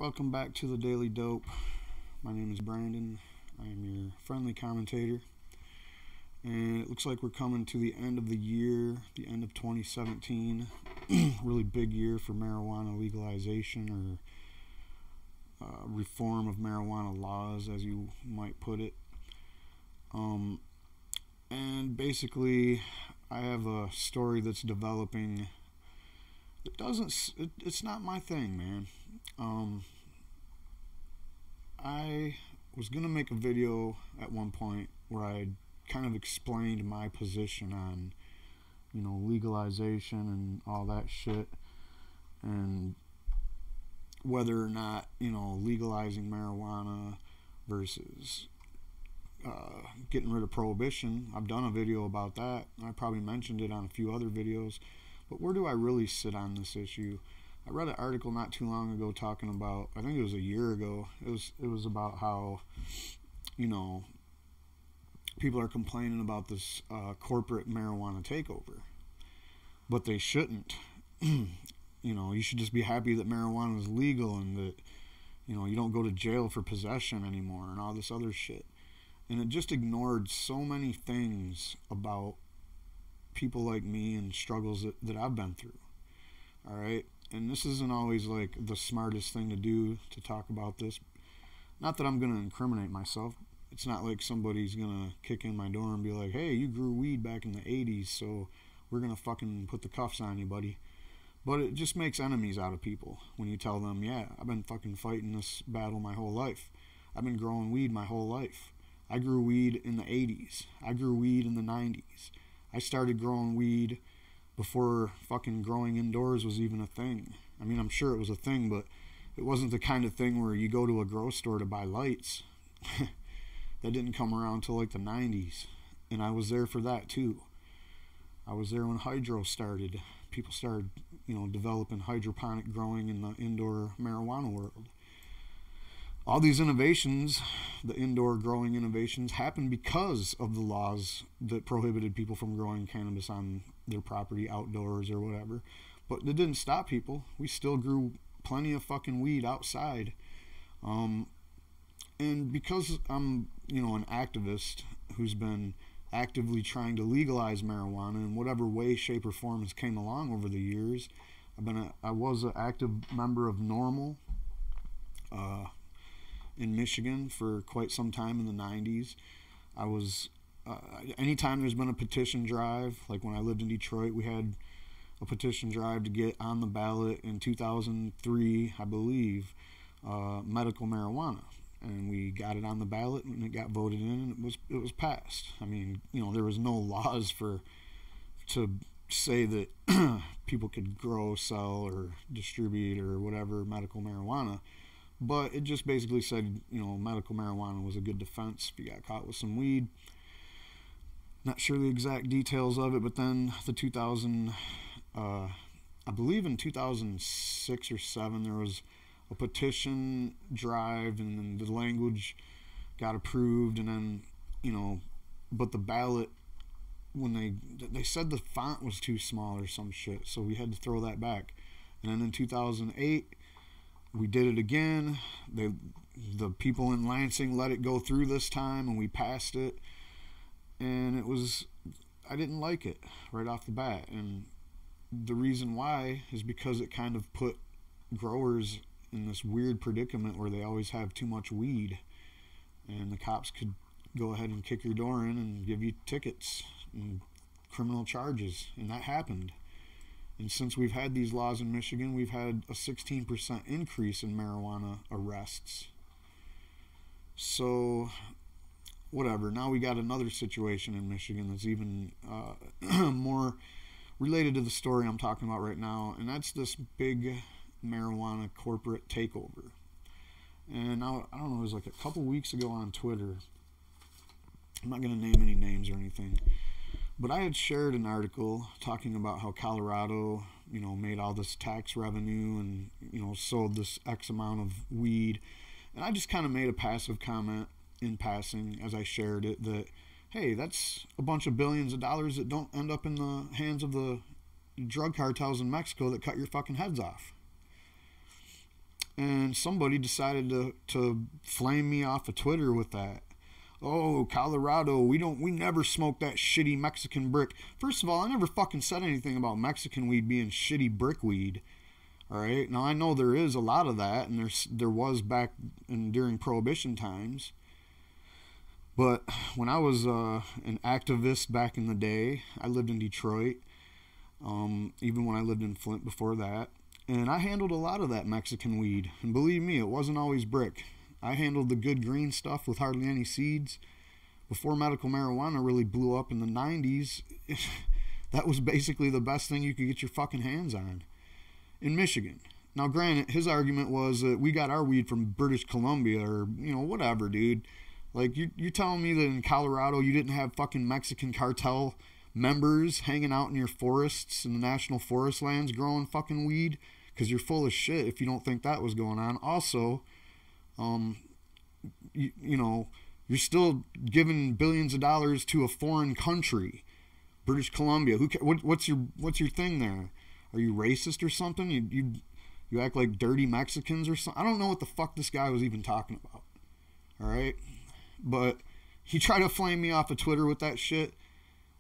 welcome back to the Daily Dope. My name is Brandon. I am your friendly commentator. And it looks like we're coming to the end of the year, the end of 2017. Really big year for marijuana legalization or reform of marijuana laws, as you might put it. And basically, I have a story that's developing. It's not my thing, man. I was going to make a video at one point where I kind of explained my position on, legalization and all that shit, and whether or not, legalizing marijuana versus getting rid of prohibition. I've done a video about that. I probably mentioned it on a few other videos. But where do I really sit on this issue? I read an article not too long ago talking about, I think it was a year ago, it was about how, people are complaining about this corporate marijuana takeover. But they shouldn't. You should just be happy that marijuana is legal and that, you don't go to jail for possession anymore and all this other shit. And it just ignored so many things about people like me and struggles that I've been through. All right? And this isn't always like the smartest thing to do, to talk about this. Not that I'm going to incriminate myself. It's not like somebody's going to kick in my door and be like, hey, you grew weed back in the 80s, so we're going to fucking put the cuffs on you, buddy. But it just makes enemies out of people when you tell them, yeah, I've been fucking fighting this battle my whole life. I've been growing weed my whole life. I grew weed in the 80s. I grew weed in the 90s. I started growing weed before fucking growing indoors was even a thing. I mean, I'm sure it was a thing, but it wasn't the kind of thing where you go to a grow store to buy lights. That didn't come around till like the 90s. And I was there for that too. I was there when hydro started. People started, developing hydroponic growing in the indoor marijuana world. All these innovations, the indoor growing innovations, happened because of the laws that prohibited people from growing cannabis on their property outdoors or whatever. But it didn't stop people. We still grew plenty of fucking weed outside. And because I'm, an activist who's been actively trying to legalize marijuana in whatever way, shape, or form has came along over the years, I was an active member of NORML in Michigan for quite some time in the 90s. I was, anytime there's been a petition drive, like when I lived in Detroit, we had a petition drive to get on the ballot in 2003, I believe, medical marijuana. And we got it on the ballot and it got voted in and it was passed. I mean, there was no laws to say that people could grow, sell, or distribute or whatever medical marijuana. But it just basically said, medical marijuana was a good defense if you got caught with some weed. Not sure the exact details of it, but then I believe in 2006 or 7, there was a petition drive and then the language got approved, and then, but the ballot, when they said the font was too small or some shit, so we had to throw that back. And then in 2008, we did it again. The people in Lansing let it go through this time, and we passed it. And I didn't like it right off the bat. And the reason why is because it kind of put growers in this weird predicament where they always have too much weed. And the cops could go ahead and kick your door in and give you tickets and criminal charges. And that happened. And since we've had these laws in Michigan, we've had a 16% increase in marijuana arrests. So, whatever. Now we got another situation in Michigan that's even more related to the story I'm talking about right now. And that's this big marijuana corporate takeover. And now, I don't know, it was like a couple weeks ago on Twitter. I'm not going to name any names or anything. But I had shared an article talking about how Colorado, made all this tax revenue and, sold this X amount of weed. And I just kind of made a passive comment in passing as I shared it that, hey, that's a bunch of billions of dollars that don't end up in the hands of the drug cartels in Mexico that cut your fucking heads off. And somebody decided to flame me off of Twitter with that. Oh, Colorado, we never smoked that shitty Mexican brick. First of all, I never fucking said anything about Mexican weed being shitty brick weed. All right. Now I know there is a lot of that, and there was back during Prohibition times. But when I was an activist back in the day, I lived in Detroit. Even when I lived in Flint before that, and I handled a lot of that Mexican weed. And believe me, it wasn't always brick. I handled the good green stuff with hardly any seeds. Before medical marijuana really blew up in the 90s, that was basically the best thing you could get your fucking hands on in Michigan. Now, granted, his argument was that we got our weed from British Columbia or, whatever, dude. Like, you're telling me that in Colorado you didn't have fucking Mexican cartel members hanging out in your forests in the national forest lands growing fucking weed? Because you're full of shit if you don't think that was going on. Also, you're still giving billions of dollars to a foreign country, British Columbia. What's your thing there? Are you racist or something? You act like dirty Mexicans or something? I don't know what the fuck this guy was even talking about. All right, but he tried to flame me off of Twitter with that shit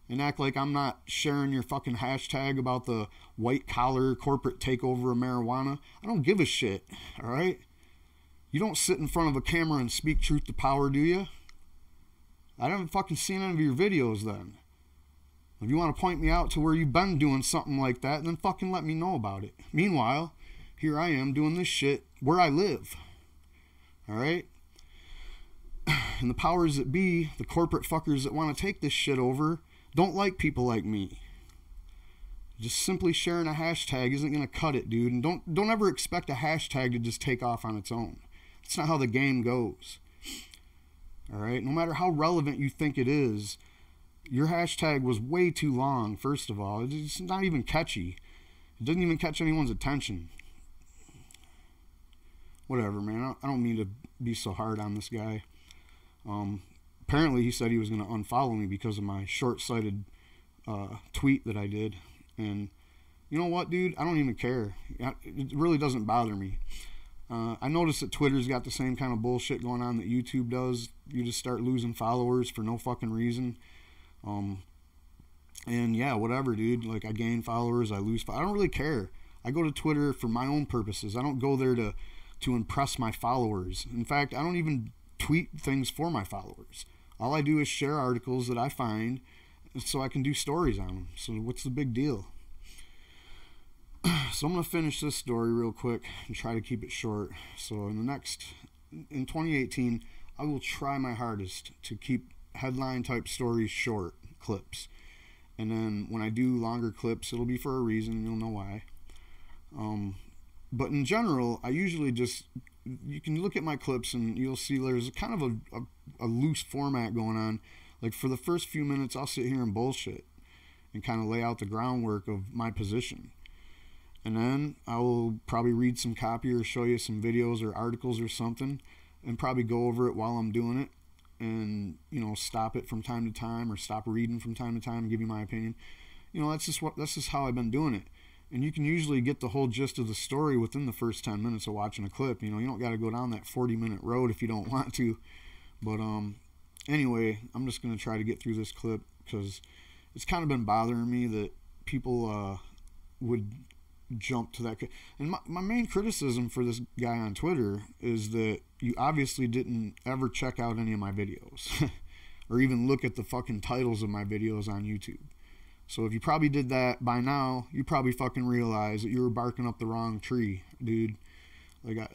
and act like I'm not sharing your fucking hashtag about the white collar corporate takeover of marijuana. I don't give a shit. All right. You don't sit in front of a camera and speak truth to power, do you? I haven't fucking seen any of your videos then. If you want to point me out to where you've been doing something like that, then fucking let me know about it. Meanwhile, here I am doing this shit where I live. Alright? And the powers that be, the corporate fuckers that want to take this shit over, don't like people like me. Just simply sharing a hashtag isn't going to cut it, dude. And don't ever expect a hashtag to just take off on its own. That's not how the game goes. Alright? No matter how relevant you think it is, your hashtag was way too long, first of all. It's not even catchy. It doesn't even catch anyone's attention. Whatever, man. I don't mean to be so hard on this guy. Apparently he said he was going to unfollow me because of my short-sighted tweet that I did. And you know what, dude? I don't even care. It really doesn't bother me. I noticed that Twitter's got the same kind of bullshit going on that YouTube does. You just start losing followers for no fucking reason. And yeah, whatever, dude. Like, I gain followers, I lose I don't really care. I go to Twitter for my own purposes. I don't go there to impress my followers. In fact, I don't even tweet things for my followers. All I do is share articles that I find so I can do stories on them. So what's the big deal? So I'm going to finish this story real quick and try to keep it short. So in 2018, I will try my hardest to keep headline type stories short, clips. And then when I do longer clips, it'll be for a reason, and you'll know why. But in general, I usually just, you can look at my clips and you'll see there's kind of a loose format going on. Like, for the first few minutes, I'll sit here and bullshit and kind of lay out the groundwork of my position. And then I will probably read some copy or show you some videos or articles or something and probably go over it while I'm doing it and, stop it from time to time or stop reading from time to time and give you my opinion. That's just how I've been doing it. And you can usually get the whole gist of the story within the first 10 minutes of watching a clip. You don't got to go down that 40-minute road if you don't want to. But anyway, I'm just going to try to get through this clip because it's kind of been bothering me that people would jump to that. And my main criticism for this guy on Twitter is that you obviously didn't ever check out any of my videos or even look at the fucking titles of my videos on YouTube. So if you probably did that by now, you probably fucking realize that you were barking up the wrong tree, dude. Like,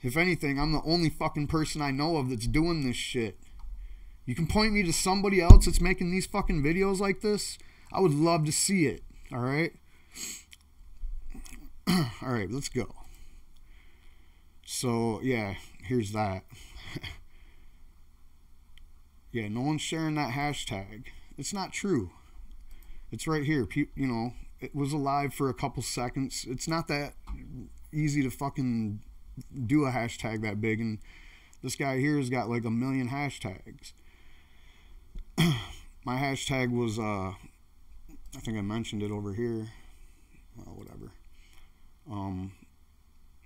if anything, I'm the only fucking person I know of that's doing this shit. You can point me to somebody else that's making these fucking videos like this. I would love to see it. Alright? Alright, let's go. So, yeah, here's that. Yeah, no one's sharing that hashtag. It's not true. It's right here. It was alive for a couple seconds. It's not that easy to fucking do a hashtag that big. And this guy here has got like 1 million hashtags. My hashtag was, I think I mentioned it over here. Well, whatever.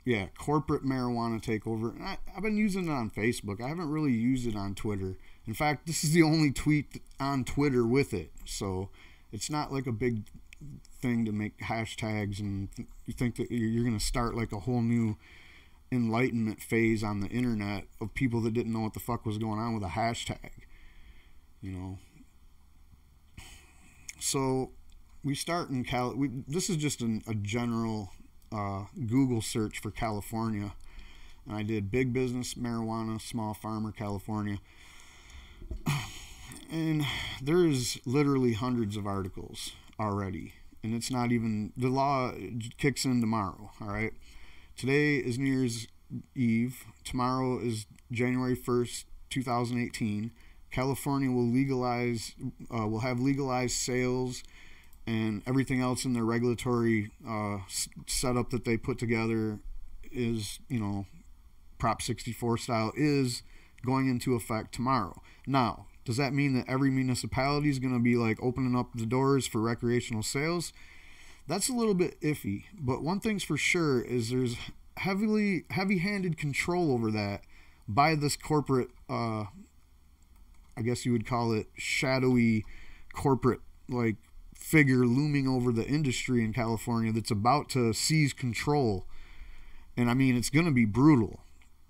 Yeah, corporate marijuana takeover. And I've been using it on Facebook. I haven't really used it on Twitter. In fact, this is the only tweet on Twitter with it. So it's not like a big thing to make hashtags and you think that you're going to start like a whole new enlightenment phase on the internet of people that didn't know what the fuck was going on with a hashtag. You know. So we start in this is just a general Google search for California, and I did big business marijuana, small farmer, California, and there is literally hundreds of articles already, and it's not even, the law kicks in tomorrow. All right, today is New Year's Eve, tomorrow is January 1st 2018. California will have legalized sales and everything else in their regulatory setup that they put together is, Prop 64 style, is going into effect tomorrow. Now, does that mean that every municipality is going to be like opening up the doors for recreational sales? That's a little bit iffy, but one thing's for sure is there's heavy-handed control over that by this corporate, I guess you would call it shadowy corporate like figure looming over the industry in California that's about to seize control. And I mean, it's going to be brutal.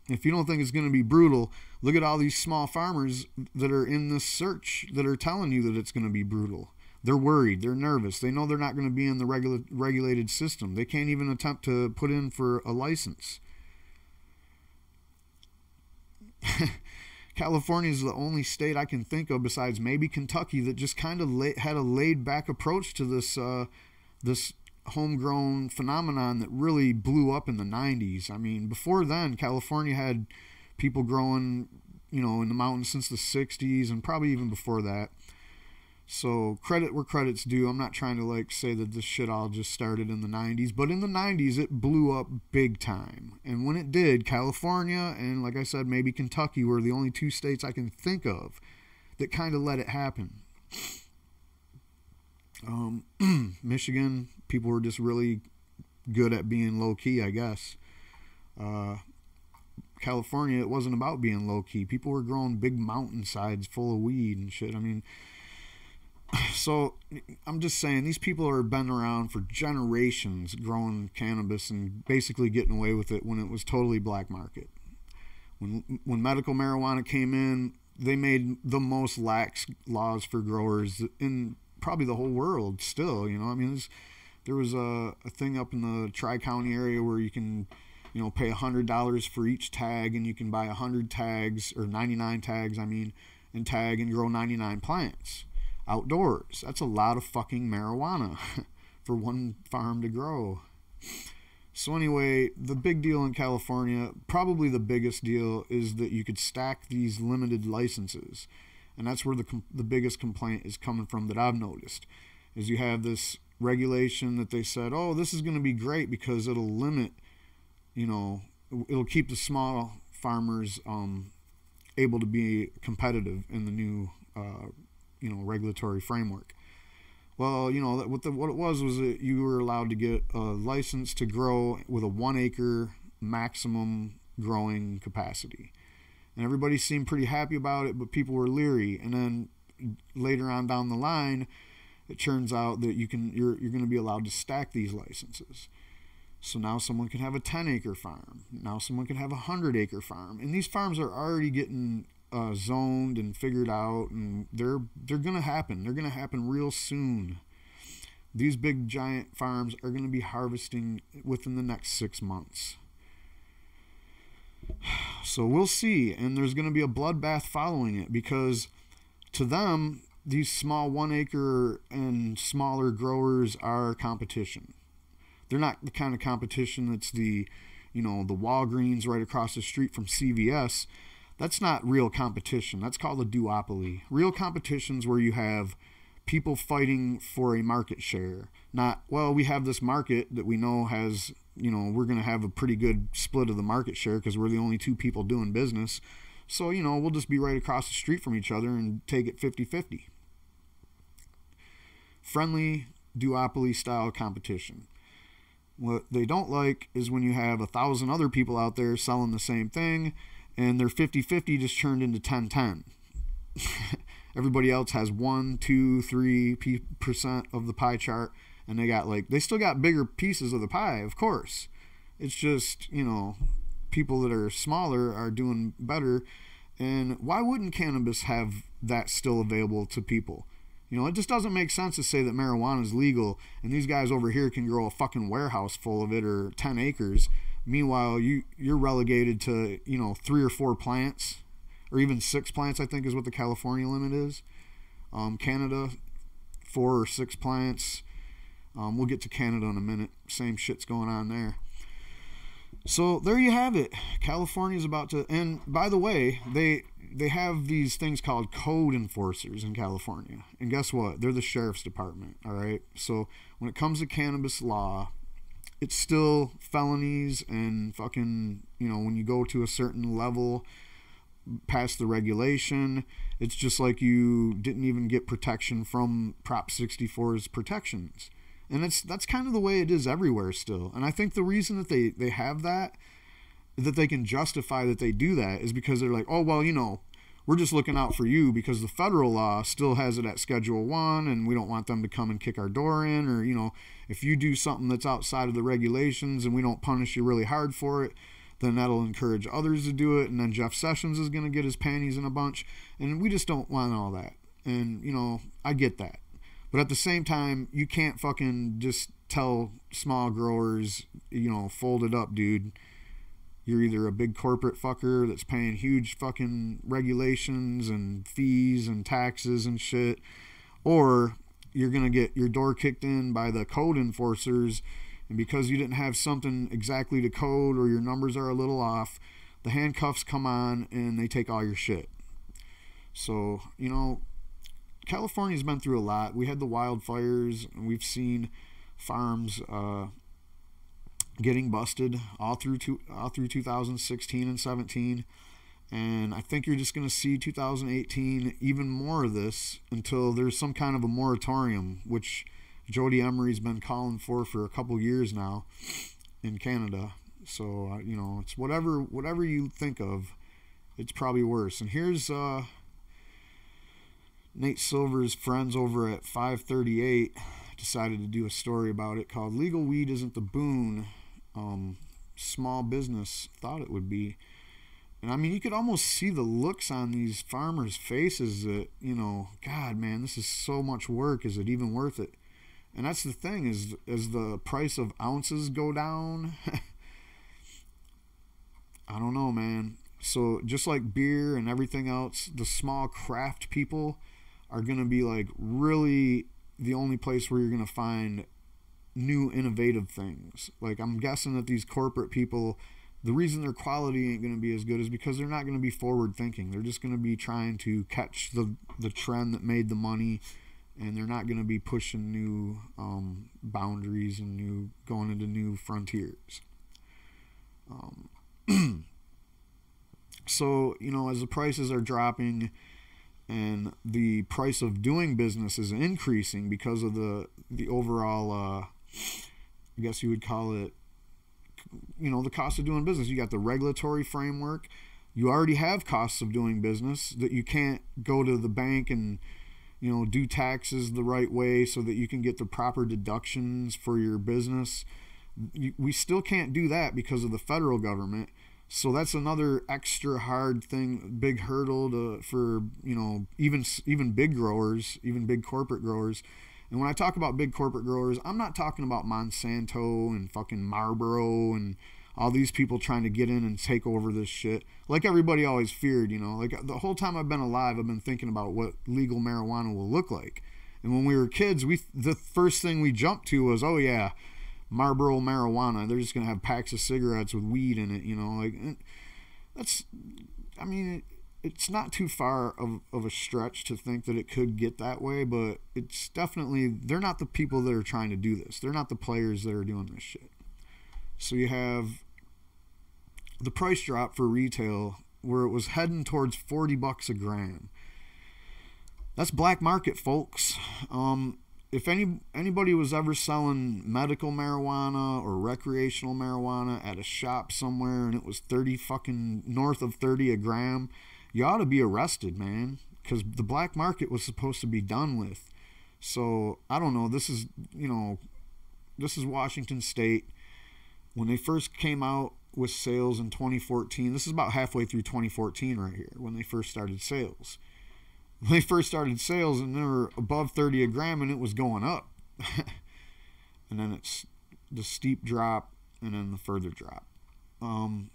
If you don't think it's going to be brutal, look at all these small farmers that are in this search that are telling you that it's going to be brutal. They're worried. They're nervous. They know they're not going to be in the regulated system. They can't even attempt to put in for a license. California is the only state I can think of besides maybe Kentucky that just kind of had a laid-back approach to this homegrown phenomenon that really blew up in the 90s. I mean, before then, California had people growing, in the mountains since the 60s and probably even before that. So credit where credit's due. I'm not trying to say that this shit all just started in the 90s, but in the 90s it blew up big time. And when it did, California and, like I said, maybe Kentucky were the only two states I can think of that kind of let it happen. Michigan, people were just really good at being low-key, I guess. California, it wasn't about being low-key. People were growing big mountainsides full of weed and shit. I mean, so I'm just saying, these people have been around for generations growing cannabis and basically getting away with it when it was totally black market. When medical marijuana came in, they made the most lax laws for growers in probably the whole world still. I mean, there was a thing up in the Tri-County area where you can pay $100 for each tag, and you can buy 100 tags, or 99 tags, and tag and grow 99 plants outdoors. That's a lot of fucking marijuana for one farm to grow. So anyway, the big deal in California, probably the biggest deal, is that you could stack these limited licenses. And that's where the biggest complaint is coming from that I've noticed, is you have this regulation that they said, oh, this is going to be great because it'll limit, it'll keep the small farmers able to be competitive in the new regulatory framework. Well, what it was that you were allowed to get a license to grow with a 1 acre maximum growing capacity. And everybody seemed pretty happy about it, but people were leery. And then later on down the line, it turns out that you're going to be allowed to stack these licenses. So now someone can have a 10 acre farm. Now someone can have a 100 acre farm. And these farms are already getting zoned and figured out, and they're going to happen. They're going to happen real soon. These big giant farms are going to be harvesting within the next 6 months. So we'll see, and there's going to be a bloodbath following it, because to them, these small 1 acre and smaller growers are competition. They're not the kind of competition that's the Walgreens right across the street from CVS. That's not real competition. That's called a duopoly. Real competition's where you have people fighting for a market share. Not, well, we have this market that we know has, we're going to have a pretty good split of the market share because we're the only two people doing business. So, we'll just be right across the street from each other and take it 50-50. Friendly duopoly style competition. What they don't like is when you have 1,000 other people out there selling the same thing, and their 50-50 just turned into 10-10. Everybody else has 1, 2, 3% of the pie chart, and they still got bigger pieces of the pie, of course. It's just, people that are smaller are doing better. And why wouldn't cannabis have that still available to people? It just doesn't make sense to say that marijuana is legal and these guys over here can grow a fucking warehouse full of it or 10 acres. Meanwhile, you're relegated to, 3 or 4 plants, or even 6 plants, I think is what the California limit is. Canada, 4 or 6 plants. We'll get to Canada in a minute. Same shit's going on there. So there you have it. California's about to, and by the way, they have these things called code enforcers in California. And guess what? They're the sheriff's department, all right? So when it comes to cannabis law, it's still felonies and fucking, when you go to a certain level past the regulation, it's just like you didn't even get protection from Prop 64's protections. And that's kind of the way it is everywhere still. And I think the reason that they have that they can justify that they do that is because they're like, oh, well, we're just looking out for you because the federal law still has it at Schedule 1 and we don't want them to come and kick our door in, or, if you do something that's outside of the regulations and we don't punish you really hard for it, then that'll encourage others to do it, and then Jeff Sessions is going to get his panties in a bunch, and we just don't want all that. And, I get that. But at the same time, you can't fucking just tell small growers, fold it up, dude. You're either a big corporate fucker that's paying huge fucking regulations and fees and taxes and shit, or you're going to get your door kicked in by the code enforcers, and because you didn't have something exactly to code or your numbers are a little off, the handcuffs come on and they take all your shit. So, California's been through a lot. We had the wildfires, and we've seen farms getting busted all through 2016 and 17, and I think you're just going to see 2018 even more of this until there's some kind of a moratorium, which Jody Emery's been calling for a couple years now in Canada. So it's whatever you think of, it's probably worse. And here's Nate Silver's friends over at 538 decided to do a story about it called "Legal Weed Isn't the Boon Small Business Thought It Would Be." And I mean, you could almost see the looks on these farmers' faces that, God, man, this is so much work. Is it even worth it? And that's the thing, is as the price of ounces go down, I don't know, man. So just like beer and everything else, the small craft people are going to be like really the only place where you're going to find new innovative things. Like, I'm guessing that these corporate people, the reason their quality ain't going to be as good is because they're not going to be forward thinking. They're just going to be trying to catch the trend that made the money, and they're not going to be pushing new boundaries and going into new frontiers. So, as the prices are dropping and the price of doing business is increasing because of the overall, I guess you would call it, the cost of doing business. You got the regulatory framework. You already have costs of doing business that you can't go to the bank and, do taxes the right way so that you can get the proper deductions for your business. We still can't do that because of the federal government. So that's another extra hard thing, big hurdle for, even big growers, even big corporate growers. And when I talk about big corporate growers, I'm not talking about Monsanto and fucking Marlboro and all these people trying to get in and take over this shit. Like everybody always feared, like the whole time I've been alive, I've been thinking about what legal marijuana will look like. And when we were kids, the first thing we jumped to was, oh yeah, Marlboro marijuana. They're just going to have packs of cigarettes with weed in it, it's not too far of a stretch to think that it could get that way, but it's definitely, they're not the people that are trying to do this. They're not the players that are doing this shit. So you have the price drop for retail where it was heading towards $40 a gram. That's black market, folks. if anybody was ever selling medical marijuana or recreational marijuana at a shop somewhere and it was 30 fucking north of 30 a gram, you ought to be arrested, man, because the black market was supposed to be done with. So I don't know, this is, you know, this is Washington State. When they first came out with sales in 2014, this is about halfway through 2014 right here, when they first started sales. When they first started sales, and they were above 30 a gram, and it was going up. And then it's the steep drop, and then the further drop. I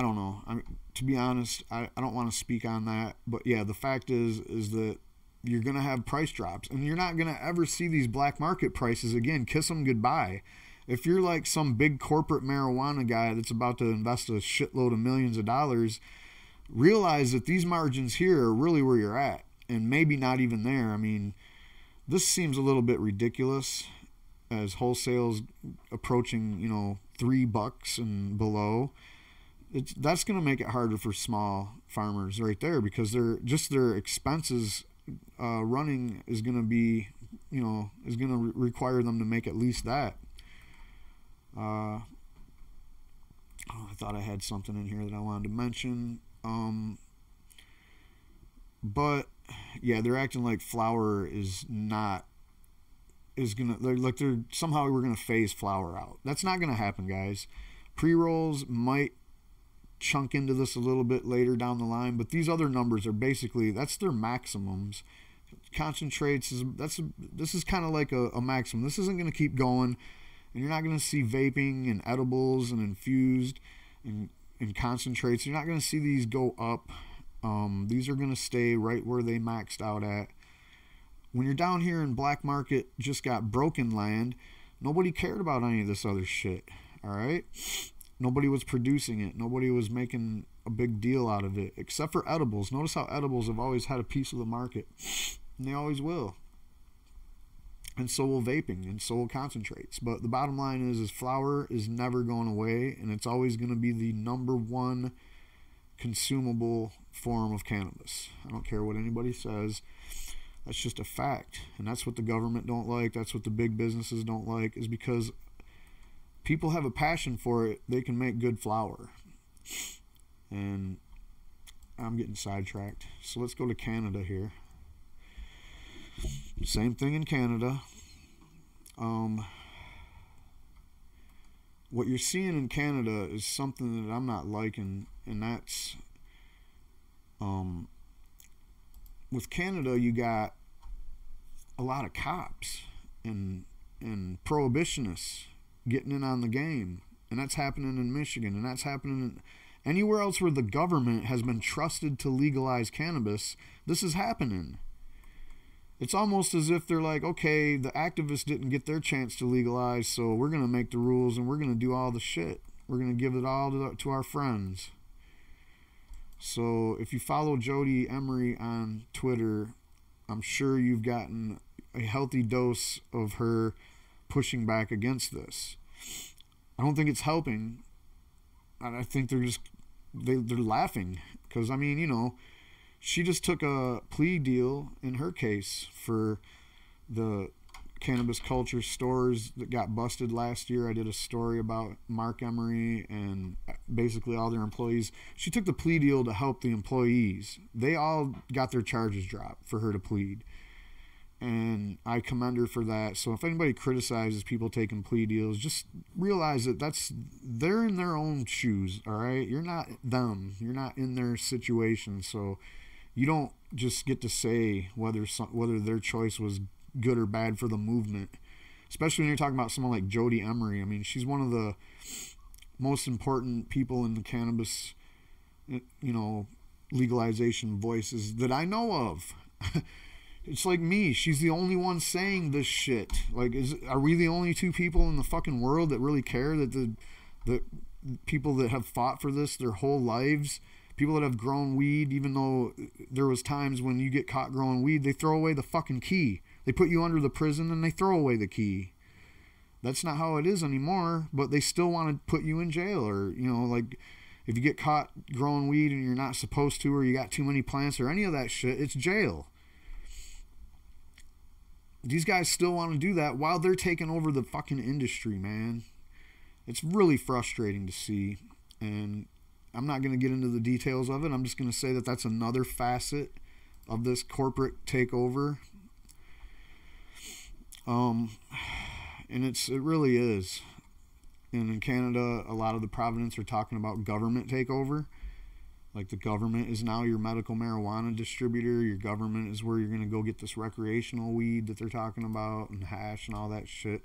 don't know. To be honest, I don't want to speak on that. But yeah, the fact is that you're going to have price drops, and you're not going to ever see these black market prices again. Kiss them goodbye. If you're like some big corporate marijuana guy that's about to invest a shitload of millions of dollars, realize that these margins here are really where you're at, and maybe not even there. I mean, this seems a little bit ridiculous as wholesale's approaching, you know, $3 and below. That's going to make it harder for small farmers right there, because their expenses running is going to be, you know, is going to require them to make at least that. I thought I had something in here that I wanted to mention. But yeah, they're acting like flour is gonna somehow we're gonna phase flour out. That's not gonna happen, guys. Pre-rolls might chunk into this a little bit later down the line, but these other numbers are basically, that's their maximums. Concentrates this is kind of like a maximum. This isn't gonna keep going, and you're not gonna see vaping and edibles and infused and concentrates. You're not going to see these go up. These are going to stay right where they maxed out at. When you're down here in black market, just got broken land, nobody cared about any of this other shit. All right? Nobody was producing it. Nobody was making a big deal out of it, except for edibles. Notice how edibles have always had a piece of the market, and they always will. And so will vaping, and so will concentrates. But the bottom line is flour is never going away, and it's always going to be the #1 consumable form of cannabis. I don't care what anybody says. That's just a fact. And that's what the government don't like. That's what the big businesses don't like, is because people have a passion for it. They can make good flour. And I'm getting sidetracked. So let's go to Canada here. Same thing in Canada. What you're seeing in Canada is something that I'm not liking, and that's with Canada, you got a lot of cops and prohibitionists getting in on the game, and that's happening in Michigan, and that's happening in anywhere else where the government has been trusted to legalize cannabis. This is happening. It's almost as if they're like, okay, the activists didn't get their chance to legalize, so we're going to make the rules and we're going to do all the shit. We're going to give it all to our friends. So if you follow Jody Emery on Twitter, I'm sure you've gotten a healthy dose of her pushing back against this. I don't think it's helping. I think they're laughing, because, I mean, you know, she just took a plea deal in her case for the cannabis culture stores that got busted last year. I did a story about Mark Emery and basically all their employees. She took the plea deal to help the employees. They all got their charges dropped for her to plead. And I commend her for that. So if anybody criticizes people taking plea deals, just realize that they're in their own shoes, all right? You're not them. You're not in their situation. So you don't just get to say whether their choice was good or bad for the movement, especially when you're talking about someone like Jody Emery. I mean, she's one of the most important people in the cannabis, you know, legalization voices that I know of. It's like me. She's the only one saying this shit. Like, are we the only two people in the fucking world that really care that the people that have fought for this their whole lives, people that have grown weed, even though there was times when you get caught growing weed, they throw away the fucking key. They put you under the prison and they throw away the key. That's not how it is anymore, but they still want to put you in jail. Or, you know, like, if you get caught growing weed and you're not supposed to, or you got too many plants or any of that shit, it's jail. these guys still want to do that while they're taking over the fucking industry, man. It's really frustrating to see. And I'm not going to get into the details of it. I'm just going to say that that's another facet of this corporate takeover. And it really is. And in Canada, a lot of the provinces are talking about government takeover. Like the government is now your medical marijuana distributor. Your government is where you're going to go get this recreational weed that they're talking about and hash and all that shit.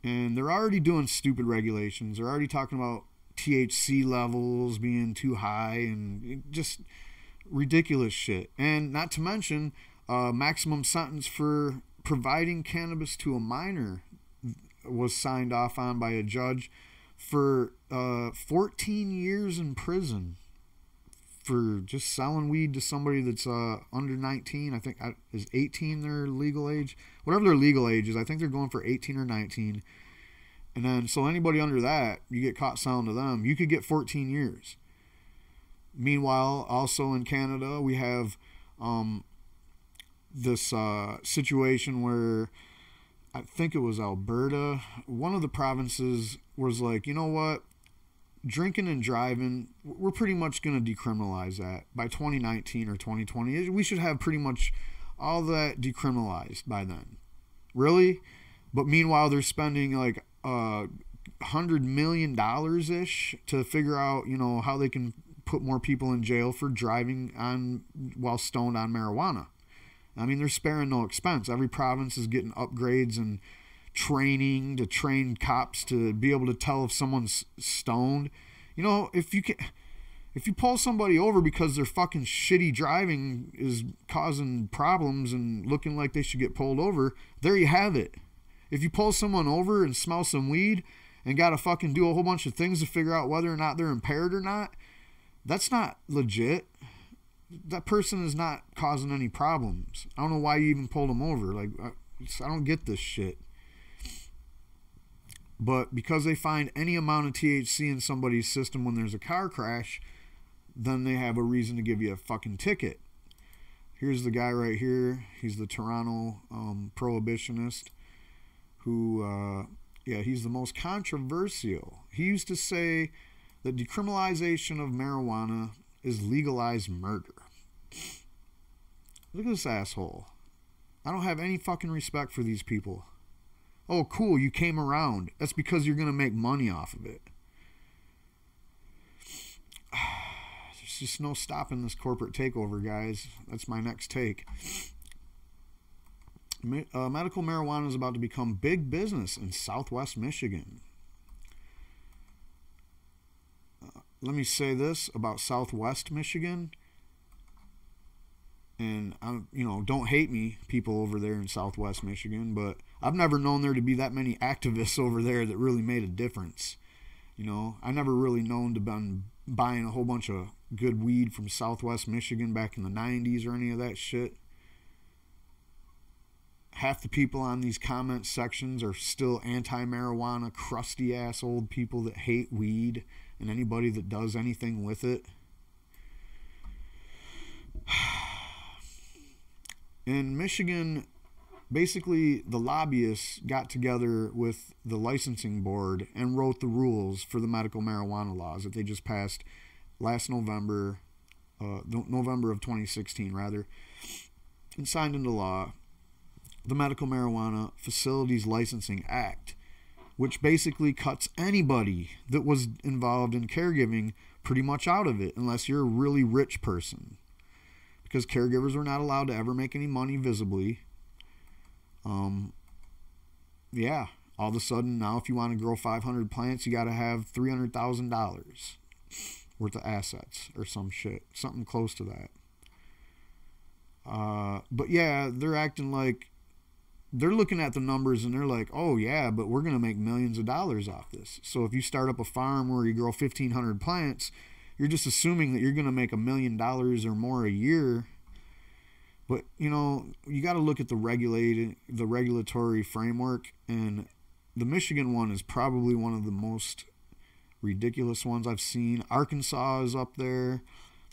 And they're already doing stupid regulations. They're already talking about THC levels being too high and just ridiculous shit. And not to mention, maximum sentence for providing cannabis to a minor was signed off on by a judge for 14 years in prison for just selling weed to somebody that's under 19. I think is 18 their legal age. Whatever their legal age is, I think they're going for 18 or 19. And then, so anybody under that, you get caught selling to them, you could get 14 years. Meanwhile, also in Canada, we have this situation where I think it was Alberta. One of the provinces was like, you know what? Drinking and driving, we're pretty much going to decriminalize that by 2019 or 2020. We should have pretty much all that decriminalized by then. Really? But meanwhile, they're spending like $100 million ish to figure out, you know, how they can put more people in jail for driving on while stoned on marijuana. I mean, they're sparing no expense. Every province is getting upgrades and training to train cops to be able to tell if someone's stoned. You know, if you pull somebody over because their fucking shitty driving is causing problems and looking like they should get pulled over, there you have it. If you pull someone over and smell some weed and got to fucking do a whole bunch of things to figure out whether or not they're impaired or not, that's not legit. That person is not causing any problems. I don't know why you even pulled them over. Like, I don't get this shit. But because they find any amount of THC in somebody's system when there's a car crash, then they have a reason to give you a fucking ticket. Here's the guy right here. He's the Toronto prohibitionist who, he's the most controversial. He used to say that decriminalization of marijuana is legalized murder. Look at this asshole. I don't have any fucking respect for these people. Oh, cool, you came around. That's because you're going to make money off of it. There's just no stopping this corporate takeover, guys. That's my next take. Medical marijuana is about to become big business in Southwest Michigan. Let me say this about Southwest Michigan. And, don't hate me, people over there in Southwest Michigan, but I've never known there to be that many activists over there that really made a difference. You know, I never really known to been buying a whole bunch of good weed from Southwest Michigan back in the 90s or any of that shit. Half the people on these comment sections are still anti-marijuana, crusty-ass old people that hate weed and anybody that does anything with it. In Michigan, basically the lobbyists got together with the licensing board and wrote the rules for the medical marijuana laws that they just passed last November, November of 2016 rather, and signed into law the Medical Marijuana Facilities Licensing Act, which basically cuts anybody that was involved in caregiving pretty much out of it unless you're a really rich person. Because caregivers were not allowed to ever make any money visibly. All of a sudden now if you want to grow 500 plants, you got to have $300,000 worth of assets or some shit, something close to that. But yeah, they're acting like they're looking at the numbers and they're like, oh yeah, but we're going to make millions of dollars off this. So if you start up a farm where you grow 1,500 plants, you're just assuming that you're going to make $1 million or more a year. But, you got to look at the regulatory framework, and the Michigan one is probably one of the most ridiculous ones I've seen. Arkansas is up there.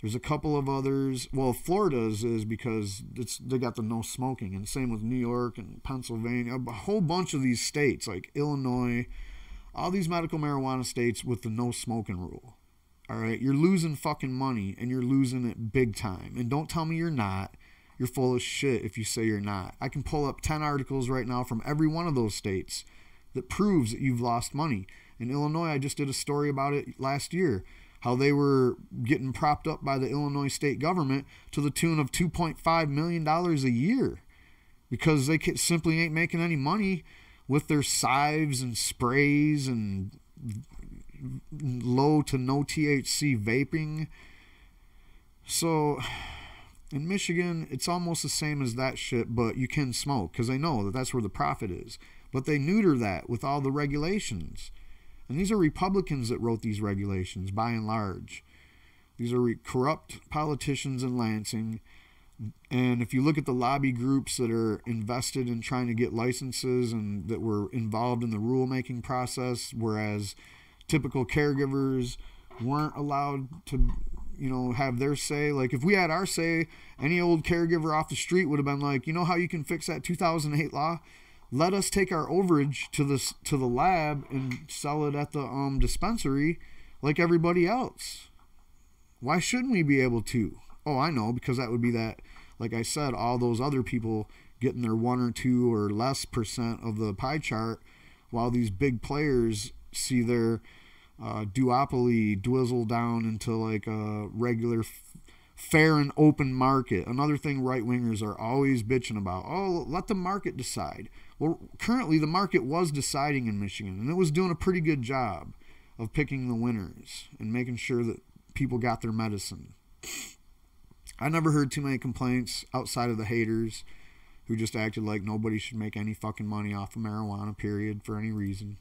There's a couple of others. Well, Florida's is because they got the no smoking, and same with New York and Pennsylvania. A whole bunch of these states, like Illinois, all these medical marijuana states with the no smoking rule. All right, you're losing fucking money, and you're losing it big time. And don't tell me you're not. You're full of shit if you say you're not. I can pull up 10 articles right now from every one of those states that proves that you've lost money. In Illinois, I just did a story about it last year, how they were getting propped up by the Illinois state government to the tune of $2.5 million a year because they simply ain't making any money with their sieves and sprays and low to no THC vaping. So in Michigan, it's almost the same as that shit, but you can smoke because they know that that's where the profit is. But they neuter that with all the regulations. And these are Republicans that wrote these regulations, by and large. These are corrupt politicians in Lansing. And if you look at the lobby groups that are invested in trying to get licenses and that were involved in the rulemaking process, whereas typical caregivers weren't allowed to, have their say. Like, if we had our say, any old caregiver off the street would have been like, you know how you can fix that 2008 law? Let us take our overage to the lab and sell it at the dispensary like everybody else. Why shouldn't we be able to? Oh, I know, because that would be that, like I said, all those other people getting their 1 or 2 or less percent of the pie chart, while these big players see their duopoly dwizzle down into like a regular fair and open market. Another thing right-wingers are always bitching about. Oh, let the market decide. Well, currently the market was deciding in Michigan, and it was doing a pretty good job of picking the winners and making sure that people got their medicine. I never heard too many complaints outside of the haters who just acted like nobody should make any fucking money off of marijuana, period, for any reason.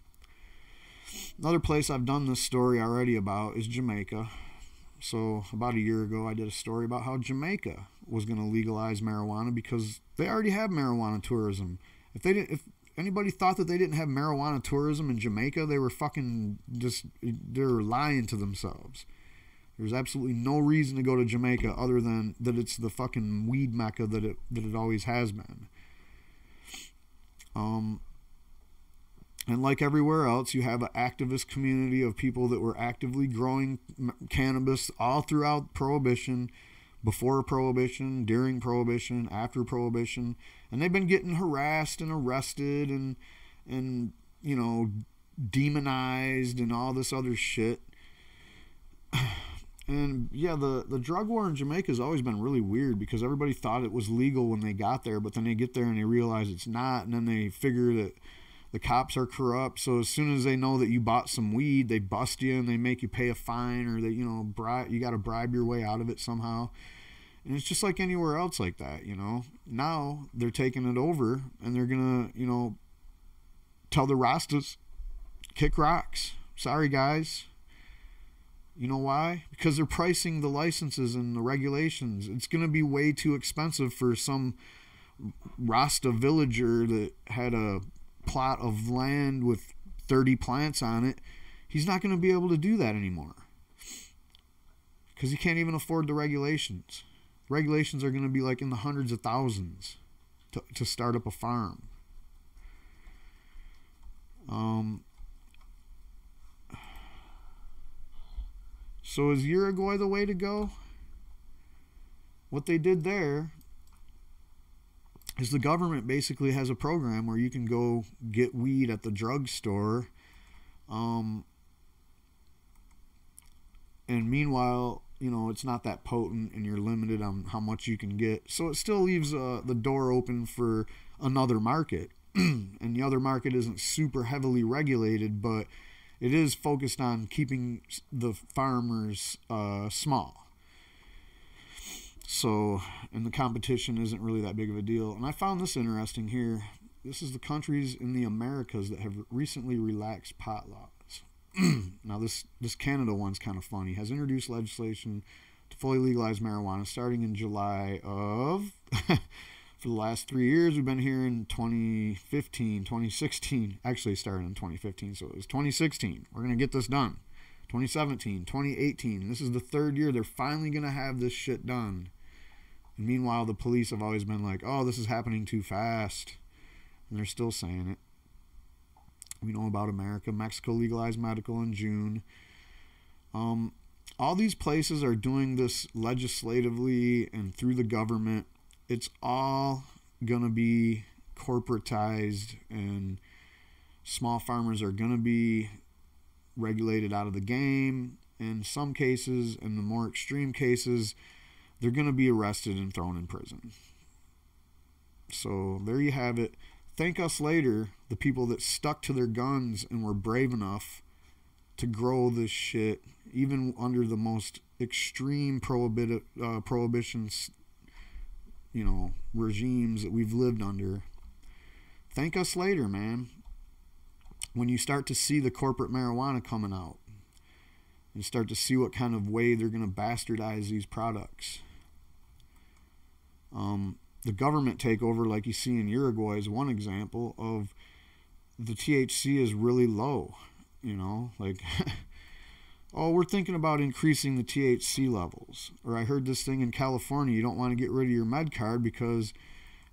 Another place I've done this story already about is Jamaica. So about a year ago, I did a story about how Jamaica was going to legalize marijuana because they already have marijuana tourism. If anybody thought that they didn't have marijuana tourism in Jamaica, they were they're lying to themselves. There's absolutely no reason to go to Jamaica other than that it's the fucking weed mecca that it always has been. And like everywhere else, you have an activist community of people that were actively growing cannabis all throughout Prohibition, before Prohibition, during Prohibition, after Prohibition. And they've been getting harassed and arrested and demonized and all this other shit. And yeah, the drug war in Jamaica has always been really weird because everybody thought it was legal when they got there, but then they get there and they realize it's not, and then they figure that the cops are corrupt. So as soon as they know that you bought some weed, they bust you and they make you pay a fine, or they, you got to bribe your way out of it somehow. And it's just like anywhere else like that, Now they're taking it over and they're going to, tell the Rastas, kick rocks. Sorry, guys. You know why? Because they're pricing the licenses and the regulations. It's going to be way too expensive for some Rasta villager that had a plot of land with 30 plants on it. He's not going to be able to do that anymore because he can't even afford the regulations. Regulations are going to be like in the hundreds of thousands to start up a farm. So is Uruguay the way to go? What they did there is the government basically has a program where you can go get weed at the drugstore. And meanwhile, it's not that potent and you're limited on how much you can get. So it still leaves the door open for another market. And the other market isn't super heavily regulated, but it is focused on keeping the farmers small. So, and the competition isn't really that big of a deal. And I found this interesting here. This is the countries in the Americas that have recently relaxed pot laws. Now, this Canada one's kind of funny. Has introduced legislation to fully legalize marijuana starting in July of... For the last 3 years, we've been here in 2015, 2016. Actually, it started in 2015, so it was 2016. We're going to get this done. 2017, 2018. This is the third year they're finally going to have this shit done. And meanwhile, the police have always been like, oh, this is happening too fast. And they're still saying it. We know about America. Mexico legalized medical in June. All these places are doing this legislatively and through the government. It's all going to be corporatized, and small farmers are going to be regulated out of the game. In some cases, in the more extreme cases, they're going to be arrested and thrown in prison. So there you have it. Thank us later, the people that stuck to their guns and were brave enough to grow this shit, even under the most extreme prohibitions, regimes that we've lived under. Thank us later, man. When you start to see the corporate marijuana coming out, and start to see what kind of way they're going to bastardize these products. The government takeover, like you see in Uruguay, is one example of the THC is really low. Oh, we're thinking about increasing the THC levels. Or I heard this thing in California, you don't want to get rid of your med card because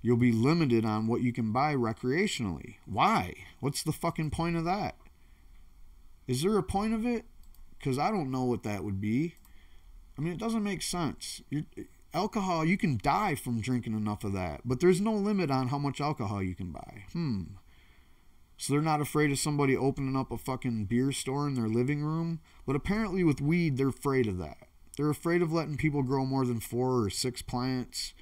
you'll be limited on what you can buy recreationally. Why? What's the fucking point of that? Is there a point of it? Because I don't know what that would be. I mean, it doesn't make sense. Alcohol, you can die from drinking enough of that, but there's no limit on how much alcohol you can buy. So they're not afraid of somebody opening up a fucking beer store in their living room, but apparently with weed, they're afraid of that. They're afraid of letting people grow more than 4 or 6 plants.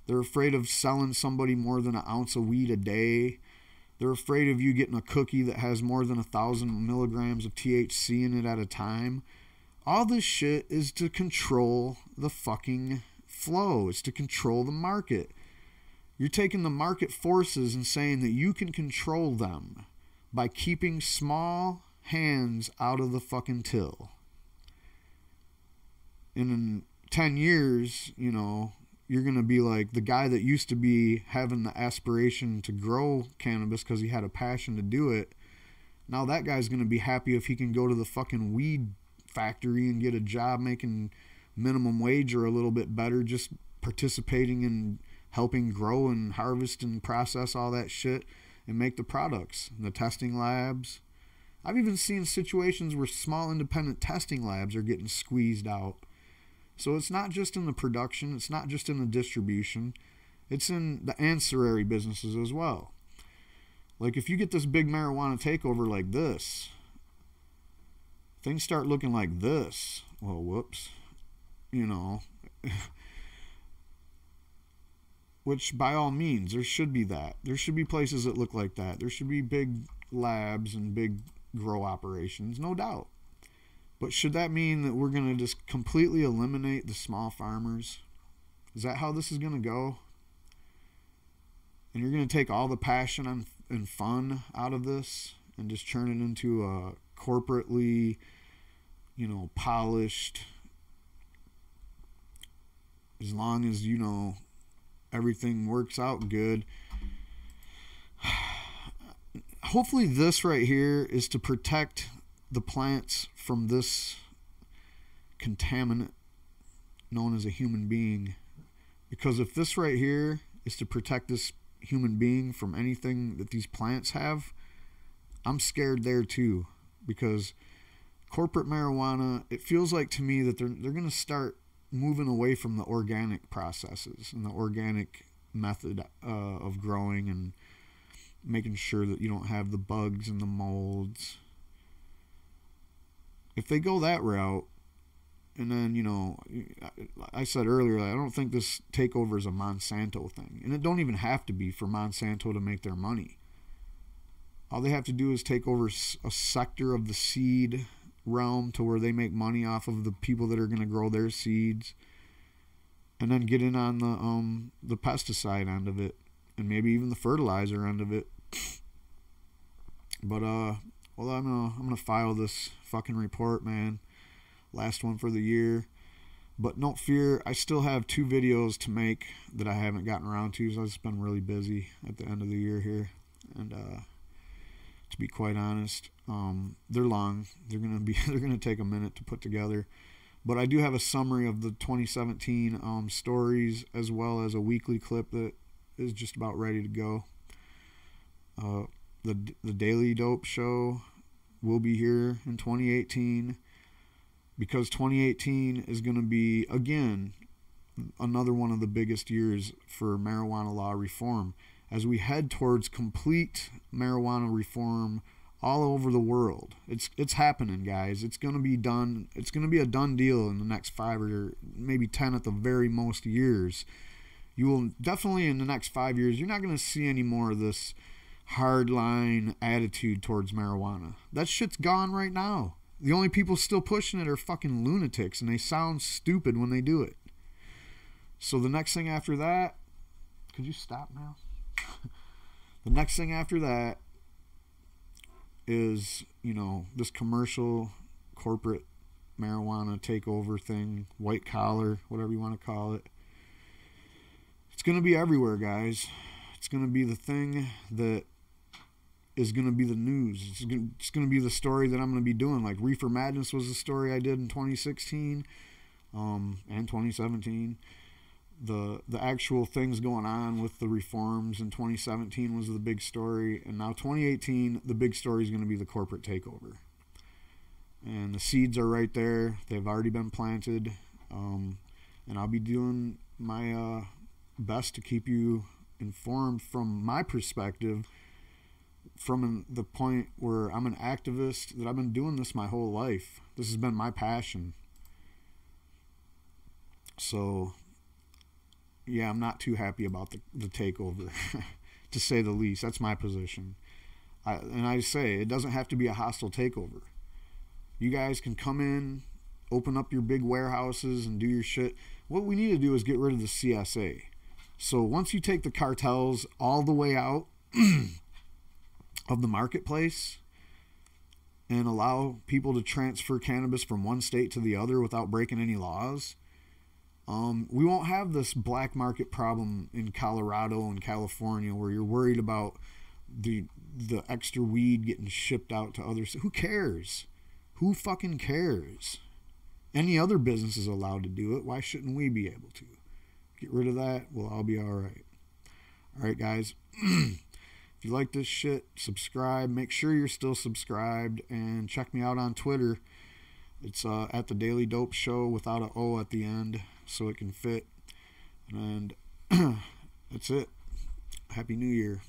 They're afraid of selling somebody more than an ounce of weed a day. They're afraid of you getting a cookie that has more than 1,000 milligrams of THC in it at a time. All this shit is to control the fucking flow. It's to control the market. You're taking the market forces and saying that you can control them by keeping small hands out of the fucking till. And in 10 years, you're going to be like the guy that used to be having the aspiration to grow cannabis because he had a passion to do it. Now that guy's going to be happy if he can go to the fucking weed factory and get a job making minimum wage or a little bit better, just participating in helping grow and harvest and process all that shit and make the products. The testing labs. I've even seen situations where small independent testing labs are getting squeezed out. So it's not just in the production, it's not just in the distribution, it's in the ancillary businesses as well. Like if you get this big marijuana takeover like this, things start looking like this. Well, whoops. Which by all means, there should be that. There should be places that look like that. There should be big labs and big grow operations, no doubt. But should that mean that we're going to just completely eliminate the small farmers? Is that how this is going to go? And you're going to take all the passion and fun out of this and just turn it into a corporately, polished, as long as, everything works out good. Hopefully this right here is to protect the plants from this contaminant known as a human being. Because if this right here is to protect this human being from anything that these plants have, I'm scared there too. Because corporate marijuana, it feels like to me that they're going to start moving away from the organic processes and the organic method of growing and making sure that you don't have the bugs and the molds. If they go that route, and then, I said earlier, I don't think this takeover is a Monsanto thing. And it don't even have to be for Monsanto to make their money. All they have to do is take over a sector of the seed realm to where they make money off of the people that are going to grow their seeds, and then get in on the pesticide end of it, and maybe even the fertilizer end of it. But well, I'm gonna file this fucking report, man. Last one for the year. But don't fear, I still have 2 videos to make that I haven't gotten around to, so I've just been really busy at the end of the year here. And to be quite honest. They're long. They're gonna take a minute to put together. But I do have a summary of the 2017 stories, as well as a weekly clip that is just about ready to go. The Daily Dope Show will be here in 2018, because 2018 is going to be, again, another one of the biggest years for marijuana law reform, as we head towards complete marijuana reform all over the world. It's happening, guys. It's going to be done. It's going to be a done deal in the next 5 or maybe 10 at the very most years. You will definitely, in the next 5 years, you're not going to see any more of this hardline attitude towards marijuana. That shit's gone right now. The only people still pushing it are fucking lunatics, and they sound stupid when they do it. So the next thing after that, could you stop now? The next thing after that is, this commercial corporate marijuana takeover thing, white collar, whatever you want to call it. It's going to be everywhere, guys. It's going to be the thing that is going to be the news. It's going to be the story that I'm going to be doing. Like Reefer Madness was the story I did in 2016 and 2017. The actual things going on with the reforms in 2017 was the big story, and now 2018, the big story is going to be the corporate takeover. And the seeds are right there. They've already been planted, and I'll be doing my best to keep you informed from my perspective, from the point where I'm an activist, that I've been doing this my whole life. This has been my passion. So yeah, I'm not too happy about the takeover, to say the least. That's my position. And I say, it doesn't have to be a hostile takeover. You guys can come in, open up your big warehouses and do your shit. What we need to do is get rid of the CSA. So once you take the cartels all the way out of the marketplace and allow people to transfer cannabis from one state to the other without breaking any laws, we won't have this black market problem in Colorado and California where you're worried about the extra weed getting shipped out to others. Who cares? Who fucking cares? Any other business is allowed to do it. Why shouldn't we be able to? Get rid of that, we'll all be all right. All right, guys. If you like this shit, subscribe. Make sure you're still subscribed, and check me out on Twitter. It's at the Daily Dope Show without an O at the end, so it can fit. And that's it. Happy New Year.